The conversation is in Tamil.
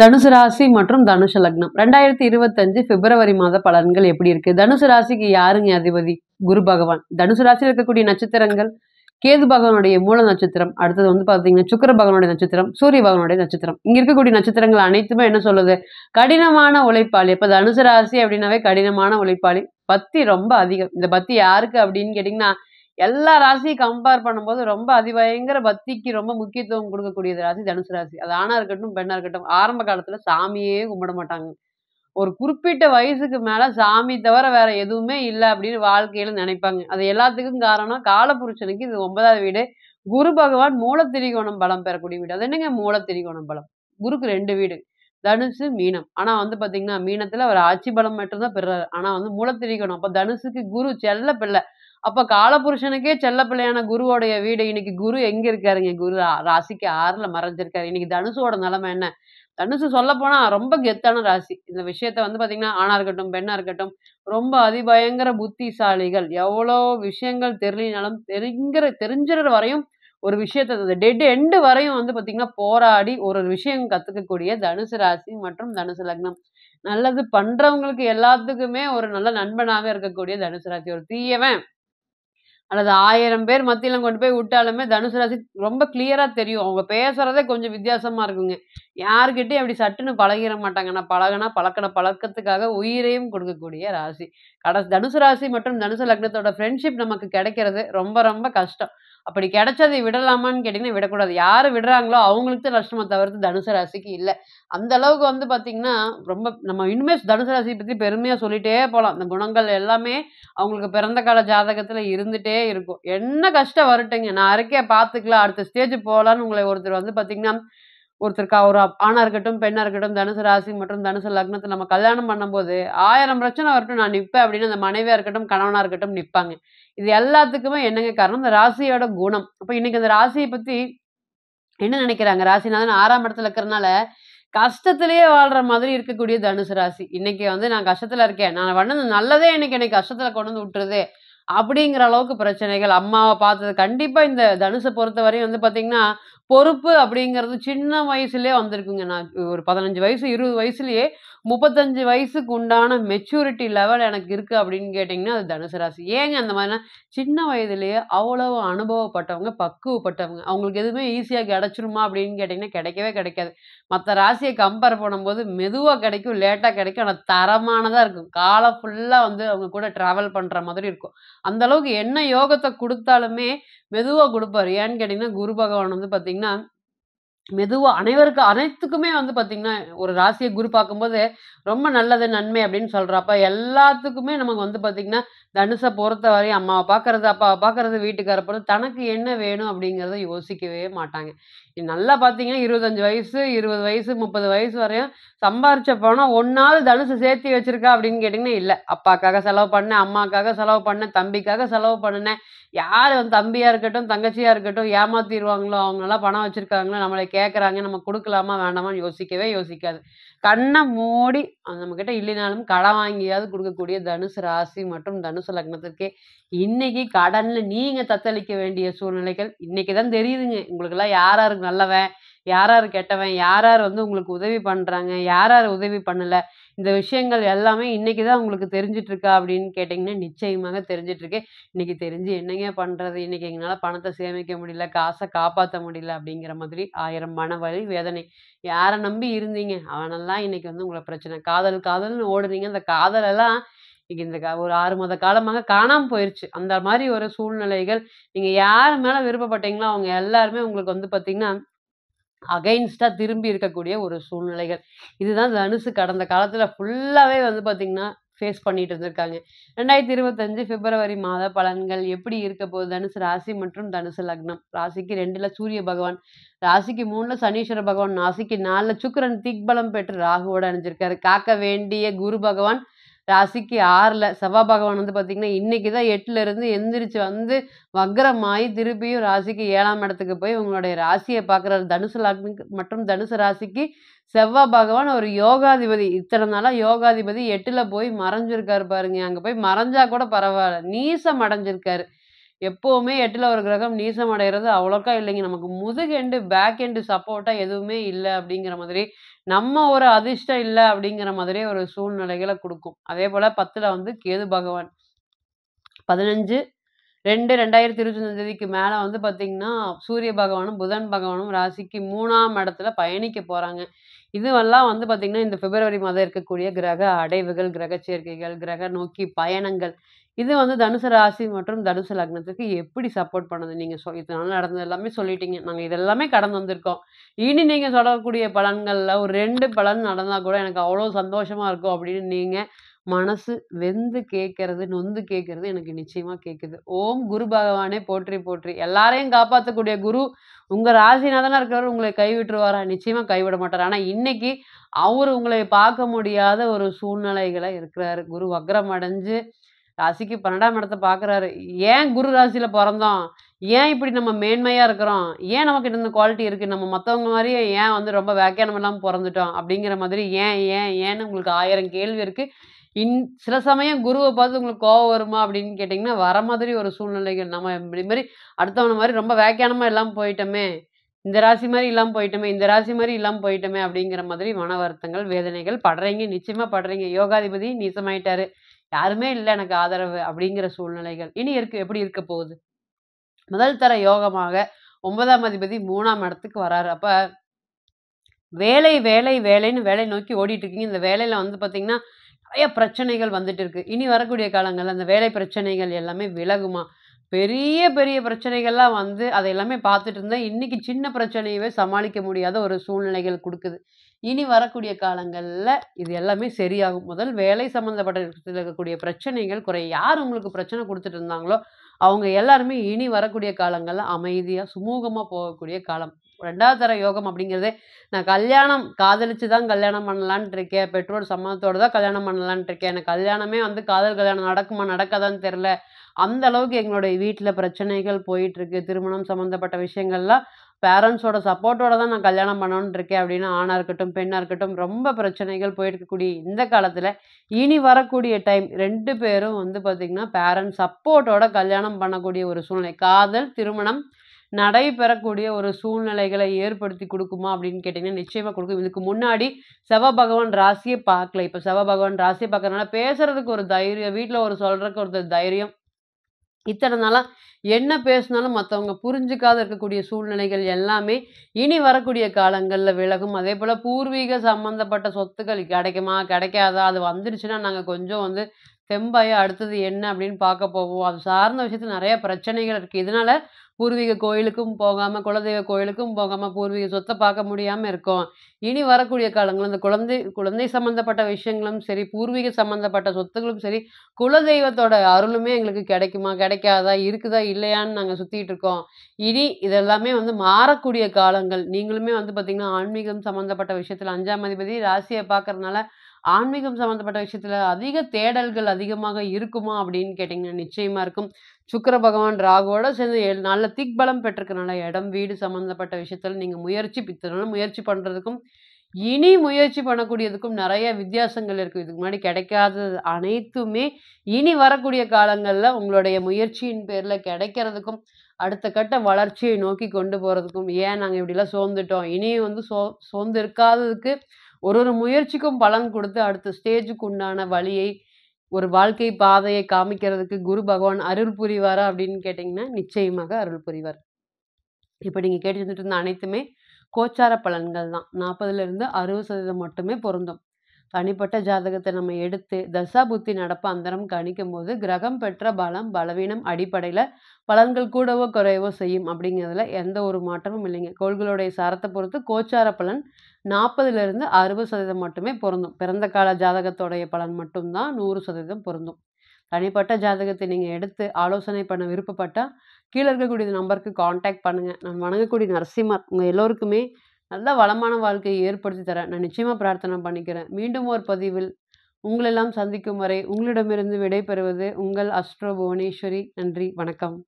தனுசு ராசி மற்றும் தனுஷ லக்னம் 2025 பிப்ரவரி மாத பலன்கள் எப்படி இருக்கு? தனுசு ராசிக்கு யாருங்க அதிபதி? குரு பகவான். தனுசு ராசியில் இருக்கக்கூடிய நட்சத்திரங்கள் கேது பகவானுடைய மூல நட்சத்திரம், அடுத்தது வந்து பாத்தீங்கன்னா சுக்கிர பகவானுடைய நட்சத்திரம், சூரிய பகவானுடைய நட்சத்திரம். இங்க இருக்கக்கூடிய நட்சத்திரங்கள் அனைத்துமே என்ன சொல்லுது? கடினமான உழைப்பாளி. இப்ப தனுசு ராசி அப்படின்னாவே கடினமான உழைப்பாளி. பக்தி ரொம்ப அதிகம். இந்த பக்தி யாருக்கு அப்படின்னு கேட்டீங்கன்னா, எல்லா ராசியும் கம்பேர் பண்ணும்போது ரொம்ப அதிபயங்கர பக்திக்கு ரொம்ப முக்கியத்துவம் கொடுக்கக்கூடிய ராசி தனுசு ராசி. அது ஆணா இருக்கட்டும், பெண்ணா இருக்கட்டும். ஆரம்ப காலத்துல சாமியே கும்பிட மாட்டாங்க. ஒரு குறிப்பிட்ட வயசுக்கு மேல சாமி தவிர வேற எதுவுமே இல்ல அப்படின்னு வாழ்க்கையில நினைப்பாங்க. அது எல்லாத்துக்கும் காரணம் காலபுருஷனுக்கு இது 9வது வீடு. குரு பகவான் மூலத்திரிகோணம் பலம் பெறக்கூடிய வீடு. அது என்னங்க மூலத்திரிகோணம் பலம்? குருக்கு 2 வீடு. தனுசு, மீனம். ஆனா வந்து பாத்தீங்கன்னா, மீனத்துல அவர் ஆட்சி பலம் மட்டும் தான் பெறுறாரு. ஆனா வந்து மூலத்திரிகோணம். அப்ப தனுசுக்கு குரு செல்ல பிள்ளை. அப்ப காலபுருஷனுக்கே செல்ல பிள்ளையான குருவோடைய வீடு இன்னைக்கு குரு எங்க இருக்காருங்க? குரு ராசிக்கு 6ல மறைஞ்சிருக்காரு. இன்னைக்கு தனுசோட நிலைமை என்ன? தனுசு சொல்லப்போனா ரொம்ப கெத்தான ராசி. இந்த விஷயத்த வந்து பாத்தீங்கன்னா, ஆணா இருக்கட்டும், பெண்ணா இருக்கட்டும், ரொம்ப அதிபயங்கர புத்திசாலிகள். எவ்வளோ விஷயங்கள் தெரியலனாலும் தெரிஞ்சிற வரையும் ஒரு விஷயத்த அந்த டெட் எண்ட் வரையும் வந்து பாத்தீங்கன்னா, போராடி ஒரு விஷயம் கத்துக்கக்கூடிய தனுசு ராசி மற்றும் தனுசு லக்னம். நல்லது பண்றவங்களுக்கு எல்லாத்துக்குமே ஒரு நல்ல நண்பனாக இருக்கக்கூடிய தனுசு ராசி. ஒரு தீயவன் அல்லது 1000 பேர் மத்தியில கொண்டு போய் விட்டாலுமே தனுசு ராசி ரொம்ப கிளியரா தெரியும். அவங்க பேசுறதே கொஞ்சம் வித்தியாசமா இருக்குங்க. யார்கிட்டயும் அப்படி சட்டுன்னு பழகிற மாட்டாங்க. நான் பழகுனா பழக்கின பழக்கத்துக்காக உயிரையும் கொடுக்கக்கூடிய ராசி. தனுசு ராசி மற்றும் தனுசு லக்னத்தோட ஃப்ரெண்ட்ஷிப் நமக்கு கிடைக்கிறது ரொம்ப ரொம்ப கஷ்டம். அப்படி கிடைச்சதை விடலாமான்னு கேட்டீங்கன்னா விடக்கூடாது. யாரு விடுறாங்களோ அவங்களுக்கு தான் நஷ்டமே தவிர்த்து தனுசு ராசிக்கு இல்ல. அந்த அளவுக்கு வந்து பார்த்தீங்கன்னா, ரொம்ப நம்ம இனிமே தனுசு ராசிய பத்தி பெருமையா சொல்லிட்டே போலாம். அந்த குணங்கள் எல்லாமே அவங்களுக்கு பிறந்த கால ஜாதகத்துல இருந்துட்டே இருக்கும். என்ன கஷ்டம் வரட்டுங்க. நான் இருக்கேன் பார்த்துக்கலாம். அடுத்த ஸ்டேஜ் போலான்னு உங்கள ஒருத்தர் வந்து பார்த்தீங்கன்னா, ஒரு ஆணா இருக்கட்டும், பெண்ணா இருக்கட்டும், தனுசு ராசி மற்றும் தனுசு லக்னத்த நம்ம கல்யாணம் பண்ணும்போது, 1000 பிரச்சனை வரட்டும் நான் நிப்பேன் அப்படின்னு அந்த மனைவியா இருக்கட்டும், கணவனா இருக்கட்டும் நிப்பாங்க. இது எல்லாத்துக்குமே என்னங்க காரணம்? இந்த ராசியோட குணம். அப்ப இன்னைக்கு அந்த ராசிய பத்தி என்ன நினைக்கிறாங்க? ராசிநாதன் 6ஆம் இடத்துல இருக்கிறனால, கஷ்டத்திலேயே வாழ்ற மாதிரி இருக்கக்கூடிய தனுசு ராசி. இன்னைக்கு வந்து நான் கஷ்டத்துல இருக்கேன். நான் பண்ணது நல்லதே இன்னைக்கு என்னை கஷ்டத்துல கொண்டு வந்து விட்டுருது. அப்படிங்கிற அளவுக்கு பிரச்சனைகள். அம்மாவ பார்த்தது கண்டிப்பா இந்த தனுச பொறுத்தவரையும் வந்து பார்த்தீங்கன்னா, பொறுப்பு அப்படிங்கிறது சின்ன வயசுலயே வந்திருக்குங்க. நான் ஒரு 15 வயசு, 20 வயசுலயே 35 வயசுக்கு உண்டான மெச்சூரிட்டி லெவல் எனக்கு இருக்கு அப்படின்னு கேட்டீங்கன்னா, அது தனுசு ராசி. ஏங்க அந்த மாதிரினா, சின்ன வயதிலேயே அவ்வளவு அனுபவப்பட்டவங்க, பக்குவப்பட்டவங்க. அவங்களுக்கு எதுவுமே ஈஸியா கிடைச்சிருமா அப்படின்னு கேட்டீங்கன்னா, கிடைக்கவே கிடைக்காது. மத்த ராசிய கம்பேர் பண்ணும்போது மெதுவா கிடைக்கும், லேட்டா கிடைக்கும். ஆனா தரமானதா இருக்கும். காலம் ஃபுல்லா வந்து அவங்க கூட டிராவல் பண்ற மாதிரி இருக்கும். அந்த அளவுக்கு என்ன யோகத்த குடுத்தாலுமே, மெதுவா குடுப்பாரு. ஏன்னு கேட்டீங்கன்னா, குரு பகவான் வந்து பாத்தீங்கன்னா, மெதுவா அனைத்துக்குமே வந்து பாத்தீங்கன்னா, ஒரு ராசிய குரு பார்க்கும்போது, ரொம்ப நல்லது, நன்மை அப்படின்னு சொல்றப்ப, எல்லாத்துக்குமே நமக்கு வந்து பாத்தீங்கன்னா, தனுச பொறுத்தவரையும் அம்மாவ பார்க்கறது, அப்பாவ பார்க்கறது, வீட்டுக்கார பொறுத்து தனக்கு என்ன வேணும் அப்படிங்கிறத யோசிக்கவே மாட்டாங்க. நல்லா பார்த்தீங்கன்னா 25 வயசு, 20 வயசு, 30 வயசு வரையும் சம்பாரிச்ச பணம் ஒண்ணாவது தனுசு சேர்த்து வச்சிருக்கா அப்படின்னு கேட்டீங்கன்னா, இல்ல. அப்பாக்காக செலவு பண்ணேன், அம்மாக்காக செலவு பண்ணேன், தம்பிக்காக செலவு பண்ணுனேன். யாரு வந்து தம்பியா இருக்கட்டும், தங்கச்சியா இருக்கட்டும் ஏமாத்திருவாங்களோ, அவங்கலாம் பணம் வச்சிருக்காங்களோ, நம்மள கேட்கறாங்க, நம்ம குடுக்கலாமா, வேண்டாமான்னு யோசிக்கவே யோசிக்காது. கண்ண மூடி நம்மகிட்ட இல்லைனாலும் கடன் வாங்கியாவது குடுக்கக்கூடிய தனுசு ராசி மற்றும் தனுசு லக்னத்திற்கே இன்னைக்கு கடன்ல நீங்க தத்தளிக்க வேண்டிய சூழ்நிலைகள் இன்னைக்கு தான் தெரியுதுங்க. உங்களுக்கெல்லாம் யார் யாரு நல்லவன், யார் யாரு கெட்டவன், யார் யார் வந்து உங்களுக்கு உதவி பண்றாங்க, யார் யார் உதவி பண்ணல. இந்த விஷயங்கள் எல்லாமே இன்னைக்கு தான் உங்களுக்கு தெரிஞ்சுட்டு இருக்கா அப்படின்னு கேட்டீங்கன்னா, நிச்சயமாக தெரிஞ்சுட்டு இருக்கு. இன்னைக்கு தெரிஞ்சு என்னங்க பண்றது? இன்னைக்கு எங்கனால பணத்த சேமிக்க முடியல, காச காப்பாத்த முடியல அப்படிங்கிற மாதிரி 1000 மனவலி, வேதனை. யார நம்பி இருந்தீங்க? அவனெல்லாம் இன்னைக்கு வந்து உங்கள பிரச்சனை. காதல் காதல்னு ஓடுனீங்க. அந்த காதலெல்லாம் இன்னைக்கு ஒரு 6 மாத காலமாக காணாம போயிருச்சு. அந்த மாரி ஒரு சூழ்நிலைகள். நீங்க யார் மேல விருப்பப்பட்டீங்களோ, அவங்க எல்லாருமே உங்களுக்கு வந்து பார்த்தீங்கன்னா, அகைன்ஸ்ட்டா திரும்பி இருக்கக்கூடிய ஒரு சூழ்நிலைகள். இதுதான் தனுசு கடந்த காலத்துல ஃபுல்லாவே வந்து பார்த்தீங்கன்னா, ஃபேஸ் பண்ணிட்டு இருந்திருக்காங்க. 2025 பிப்ரவரி மாத பலன்கள் எப்படி இருக்க போகுது? தனுசு ராசி மற்றும் தனுசு லக்னம். ராசிக்கு 2ல சூரிய பகவான், ராசிக்கு 3ல சனீஸ்வர பகவான், ராசிக்கு 4ல சுக்கிரன் திக்பலம் பெற்று ராகுவோட இணைஞ்சிருக்காரு. காக்க வேண்டிய குரு பகவான் ராசிக்கு 6ல செவ்வாய் பகவான் வந்து பார்த்தீங்கன்னா, இன்னைக்கு தான் 8ல இருந்து எந்திரிச்சு வந்து வக்ரமாயி திருப்பியும் ராசிக்கு 7ஆம் இடத்துக்கு போய் உங்களுடைய ராசிய பார்க்குறாரு. தனுசு லக்னம் மற்றும் தனுசு ராசிக்கு செவ்வாய் பகவான் ஒரு யோகாதிபதி. இத்தன நாளா யோகாதிபதி 8ல போய் மறைஞ்சிருக்காரு பாருங்க. அங்க போய் மறைஞ்சா கூட பரவால்ல. நீசம் அடைஞ்சிருக்காரு. எப்பவுமே 8ல ஒரு கிரகம் நீசம் அடைறது அவ்வளோக்கா இல்லைங்க. நமக்கு முதுகெண்டு, பேக் எண்டு சப்போர்ட்டா எதுவுமே இல்ல அப்படிங்கிற மாதிரி, நம்ம ஒரு அதிர்ஷ்டம் இல்ல அப்படிங்கிற மாதிரியே ஒரு சூழ்நிலைகள குடுக்கும். அதேபோல 10ல வந்து கேது பகவான். 15/2/2025க்கு மேல வந்து பார்த்தீங்கன்னா, சூரிய பகவானும், புதன் பகவானும் ராசிக்கு 3ஆம் இடத்துல பயணிக்க போறாங்க. இதுவெல்லாம் வந்து பார்த்தீங்கன்னா, இந்த பிப்ரவரி மாதம் இருக்கக்கூடிய கிரக அடைவுகள், கிரக சேர்க்கைகள், கிரக நோக்கி பயணங்கள். இது வந்து தனுசு ராசி மற்றும் தனுசு லக்னத்துக்கு எப்படி சப்போர்ட் பண்ணுது? நீங்க இதனால நடந்தது எல்லாமே சொல்லிட்டீங்க. நாங்க இதெல்லாமே கடந்து வந்திருக்கோம். இனி நீங்க சொல்லக்கூடிய பலன்கள்ல ஒரு 2 பலன் நடந்தா கூட எனக்கு அவ்வளோ சந்தோஷமா இருக்கும் அப்படின்னு நீங்க மனசு வெந்து கேட்கறது, நொந்து கேட்கறது எனக்கு நிச்சயமா கேட்குது. ஓம் குரு பகவானே போற்றி போற்றி. எல்லாரையும் காப்பாத்தக்கூடிய குரு, உங்க ராசிநாதனா இருக்கிறவரு உங்களை கைவிட்டுருவாரா? நிச்சயமா கைவிட மாட்டாரு. ஆனா இன்னைக்கு அவரு உங்களை பார்க்க முடியாத ஒரு சூழ்நிலைகள இருக்கிறாரு. குரு வக்ரம் அடைஞ்சு ராசிக்கு 12ஆம் இடத்த பார்க்குறாரு. ஏன் குரு ராசியில பொறந்தோம்? ஏன் இப்படி நம்ம மேன்மையா இருக்கிறோம்? ஏன் நமக்கிட்ட இந்த குவாலிட்டி இருக்கு? நம்ம மத்தவங்க மாரியே ஏன் வந்து ரொம்ப வியாக்கியானம் இல்லாம பொறந்துட்டோம்? அப்படிங்கிற மாதிரி ஏன்னு உங்களுக்கு 1000 கேள்வி இருக்கு. சில சமயம் குருவ பார்த்து உங்களுக்கு கோவம் வருமா அப்படின்னு கேட்டீங்கன்னா, வர மாதிரி ஒரு சூழ்நிலைகள். நம்ம இப்படி மாரி அடுத்தவன மாரி ரொம்ப வியாக்கியானமா இல்லாம போயிட்டோமே! இந்த ராசி மாரி இல்லாம போயிட்டோமே! இந்த ராசி மாரி இல்லாம போயிட்டோமே! அப்படிங்கிற மாதிரி மன வருத்தங்கள், வேதனைகள் படுறீங்க. நிச்சயமா படுறீங்க. யோகாதிபதி நீசமாயிட்டாரு. யாருமே இல்ல எனக்கு ஆதரவு அப்படிங்கிற சூழ்நிலைகள். இனி எப்படி இருக்க போகுது? முதல் தர யோகமாக 9ஆம் அதிபதி 3ஆம் இடத்துக்கு வராரு. அப்ப வேலை, வேலை, வேலைன்னு வேலைய நோக்கி ஓடிட்டு இருக்கீங்க. இந்த வேலையில வந்து பார்த்தீங்கன்னா, நெறைய பிரச்சனைகள் வந்துட்டு இருக்கு. இனி வரக்கூடிய காலங்கள்ல அந்த வேலை பிரச்சனைகள் எல்லாமே விலகுமா? பெரிய, பெரிய பிரச்சனைகள்லாம் வந்து அதை எல்லாமே பார்த்துட்டு இருந்தா, இன்னைக்கு சின்ன பிரச்சனையவே சமாளிக்க முடியாத ஒரு சூழ்நிலைகள் குடுக்குது. இனி வரக்கூடிய காலங்கள்ல இது எல்லாமே சரியாகும். முதல் வேலை சம்மந்தப்பட்ட இடத்துல இருக்கக்கூடிய பிரச்சனைகள் குறையும். யார் உங்களுக்கு பிரச்சனை குடுத்துட்டு இருந்தாங்களோ, அவங்க எல்லாருமே இனி வரக்கூடிய காலங்கள்ல அமைதியா, சுமூகமா போகக்கூடிய காலம். 2வது தர யோகம் அப்படிங்கிறதே, நான் கல்யாணம் காதலிச்சு தான் கல்யாணம் பண்ணலான்ட்டு இருக்கேன். பெற்றோர் சம்மதத்தோட தான் கல்யாணம் பண்ணலான்ட்டு இருக்கேன். எனக்கு கல்யாணமே வந்து காதல் கல்யாணம் நடக்குமா, நடக்காதான்னு தெரியல. அந்த அளவுக்கு எங்களுடைய வீட்ல பிரச்சனைகள் போயிட்டுருக்கு. திருமணம் சம்மந்தப்பட்ட விஷயங்கள்லாம் பேரண்ட்ஸோட சப்போர்ட்டோட தான் நான் கல்யாணம் பண்ணணுன்ட்டு இருக்கேன் அப்படின்னு ஆணா இருக்கட்டும், பெண்ணா இருக்கட்டும் ரொம்ப பிரச்சனைகள் போயிட்டு இருக்கக்கூடிய இந்த காலத்துல, இனி வரக்கூடிய டைம் 2 பேரும் வந்து பார்த்தீங்கன்னா, பேரண்ட்ஸ் சப்போர்ட்டோட கல்யாணம் பண்ணக்கூடிய ஒரு சூழ்நிலை. காதல், திருமணம் நடைபெறக்கூடிய ஒரு சூழ்நிலைகளை ஏற்படுத்தி குடுக்குமா அப்படின்னு கேட்டீங்கன்னா, நிச்சயமா குடுக்கும். இதுக்கு முன்னாடி செவ்வாய் ராசியே பார்க்கல. இப்ப செவ்வாய் ராசிய பார்க்கறனால பேசுறதுக்கு ஒரு தைரியம், வீட்ல ஒரு சொல்றதுக்கு ஒரு தைரியம். இத்தன நாளா என்ன பேசினாலும் மத்தவங்க புரிஞ்சுக்காத இருக்கக்கூடிய சூழ்நிலைகள் எல்லாமே இனி வரக்கூடிய காலங்கள்ல விலகும். அதேபோல பூர்வீக சம்மந்தப்பட்ட சொத்துக்கள் கிடைக்குமா? கிடைக்காதா? அது வந்துருச்சுன்னா நாங்க கொஞ்சம் வந்து தெம்பாயி அடுத்தது என்ன அப்படின்னு பார்க்க போவோம். அது சார்ந்த விஷயத்துல நெறைய பிரச்சனைகள் இருக்கு. இதனால பூர்வீக கோயிலுக்கும் போகாம, குலதெய்வ கோயிலுக்கும் போகாம, பூர்வீக சொத்த பார்க்க முடியாம இருக்கோம். இனி வரக்கூடிய காலங்கள்ல இந்த குழந்தை குழந்தை சம்மந்தப்பட்ட விஷயங்களும் சரி, பூர்வீக சம்மந்தப்பட்ட சொத்துகளும் சரி, குலதெய்வத்தோட அருளுமே எங்களுக்கு கிடைக்குமா? கிடைக்காதா? இருக்குதா? இல்லையான்னு நாங்க சுத்திட்டு இருக்கோம். இனி இதெல்லாமே வந்து மாறக்கூடிய காலங்கள். நீங்களுமே வந்து பார்த்தீங்கன்னா, ஆன்மீகம் சம்மந்தப்பட்ட விஷயத்துல 5ஆம் அதிபதி ராசிய பார்க்கறதுனால, ஆன்மீகம் சம்மந்தப்பட்ட விஷயத்துல அதிக தேடல்கள் அதிகமாக இருக்குமா? அப்படின்னு கேட்டீங்கன்னா, நிச்சயமா இருக்கும். சுக்கிர பகவான் ராகுவோட சேர்ந்து நல்ல திக்பலம் பெற்றிருக்கனால, இடம், வீடு சம்மந்தப்பட்ட விஷயத்துல நீங்க இத்தன நாள் முயற்சி பண்றதுக்கும், இனி முயற்சி பண்ணக்கூடியதுக்கும் நெறைய வித்தியாசங்கள் இருக்கு. இதுக்கு முன்னாடி கிடைக்காதது அனைத்துமே, இனி வரக்கூடிய காலங்கள்ல உங்களுடைய முயற்சியின் பேர்ல கிடைக்கிறதுக்கும், அடுத்த கட்ட வளர்ச்சியை நோக்கி கொண்டு போறதுக்கும், ஏன் நாங்க இப்படிலாம் சோர்ந்துட்டோம்? இனியும் வந்து சோர்ந்து இருக்காததுக்கு ஒரு முயற்சிக்கும் பலன் குடுத்து, அடுத்த ஸ்டேஜுக்கு உண்டான வழியை, ஒரு வாழ்க்கை பாதையை காமிக்கிறதுக்கு குரு பகவான் அருள் புரிவாரா? அப்படின்னு கேட்டீங்கன்னா, நிச்சயமாக அருள் புரிவார். இப்ப நீங்க கேட்டுட்டு இருந்த அனைத்துமே கோச்சார பலன்கள் தான். 40லிருந்து 60% மட்டுமே பொருந்தும். தனிப்பட்ட ஜாதகத்த நம்ம எடுத்து தசா புத்தி நடப்பு அந்தரம் கணிக்கும்போது, கிரகம் பெற்ற பலம், பலவீனம் அடிப்படையில பலன்கள் கூடவோ, குறையவோ செய்யும் அப்படிங்கிறதுல எந்த ஒரு மாற்றமும் இல்லைங்க. கோள்களுடைய சாரத்த பொறுத்து கோச்சார பலன் 40லிருந்து 60% மட்டுமே பொருந்தும். பிறந்த கால ஜாதகத்தோடைய பலன் மட்டும் தான் 100% பொருந்தும். தனிப்பட்ட ஜாதகத்தை நீங்க எடுத்து ஆலோசனை பண்ண விருப்பப்பட்டா, கீழ இருக்கக்கூடிய நம்பருக்கு கான்டாக்ட் பண்ணுங்க. நான் வணங்கக்கூடிய நரசிம்மர் உங்க எல்லோருக்குமே நல்ல வளமான வாழ்க்கையை ஏற்படுத்தி தரேன். நான் நிச்சயமா பிரார்த்தனை பண்ணிக்கிறேன். மீண்டும் ஒரு பதிவில் உங்களெல்லாம் சந்திக்கும் வரை உங்களிடமிருந்து விடை பெறுவது உங்கள் அஸ்ட்ரோ புவனேஸ்வரி. நன்றி, வணக்கம்.